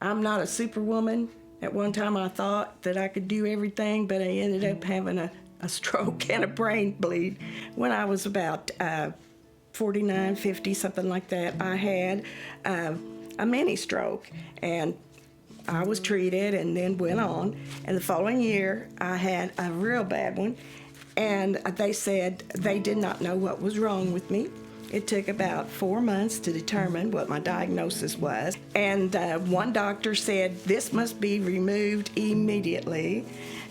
I'm not a superwoman. At one time I thought that I could do everything, but I ended up having a stroke and a brain bleed. When I was about 49, 50, something like that, I had a mini stroke, and I was treated and then went on. And the following year, I had a real bad one, and they said they did not know what was wrong with me. It took about 4 months to determine what my diagnosis was. And one doctor said, this must be removed immediately.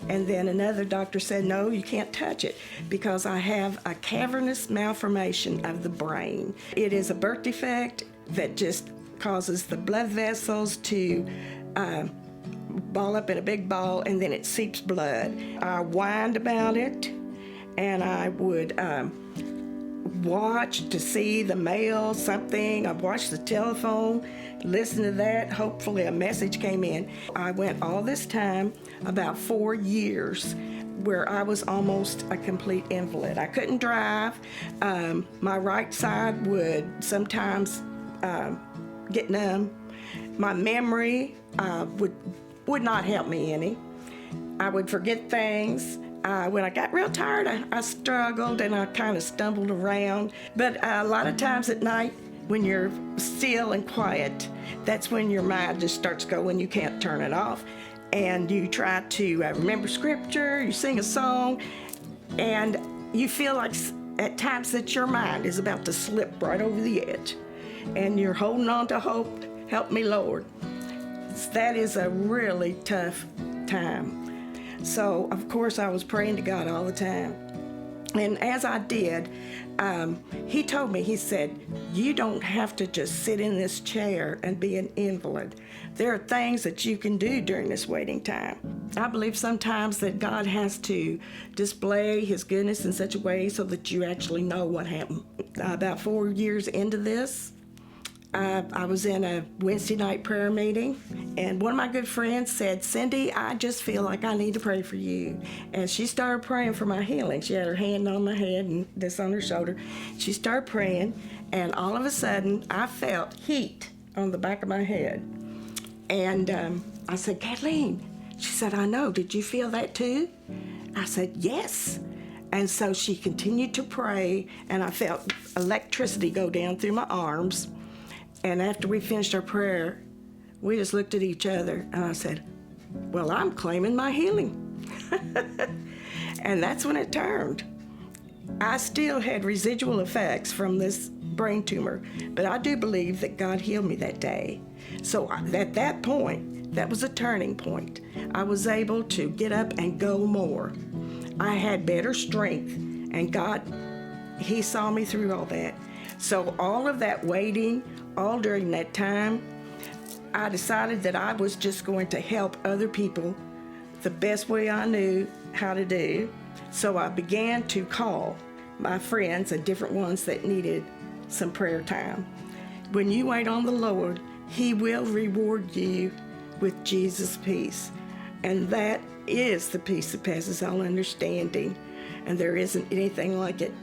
And then another doctor said, no, you can't touch it because I have a cavernous malformation of the brain. It is a birth defect that just causes the blood vessels to ball up in a big ball, and then it seeps blood. I whined about it, and I would watch to see the mail, something. I watched the telephone, listen to that. Hopefully a message came in. I went all this time, about 4 years, where I was almost a complete invalid. I couldn't drive. My right side would sometimes get numb. My memory would not help me any. I would forget things. When I got real tired, I struggled and I kind of stumbled around. But a lot of times at night, when you're still and quiet, that's when your mind just starts going. You can't turn it off. And you try to remember scripture, you sing a song, and you feel like at times that your mind is about to slip right over the edge. And you're holding on to hope. Help me, Lord. That is a really tough time. So, of course, I was praying to God all the time. And as I did, he told me, he said, you don't have to just sit in this chair and be an invalid. There are things that you can do during this waiting time. I believe sometimes that God has to display his goodness in such a way so that you actually know what happened. About 4 years into this, I was in a Wednesday night prayer meeting, and one of my good friends said, Cindy, I just feel like I need to pray for you. And she started praying for my healing. She had her hand on my head and this on her shoulder. She started praying, and all of a sudden, I felt heat on the back of my head. And I said, Kathleen. She said, I know. Did you feel that too? I said, yes. And so she continued to pray, and I felt electricity go down through my arms. And after we finished our prayer, we just looked at each other, and I said, well, I'm claiming my healing. And that's when it turned. I still had residual effects from this brain tumor, but I do believe that God healed me that day. So at that point, that was a turning point. I was able to get up and go more. I had better strength, and God, he saw me through all that. So all of that waiting, all during that time, I decided that I was just going to help other people the best way I knew how to do. So I began to call my friends and different ones that needed some prayer time. When you wait on the Lord, he will reward you with Jesus' peace. And that is the peace that passes all understanding. And there isn't anything like it.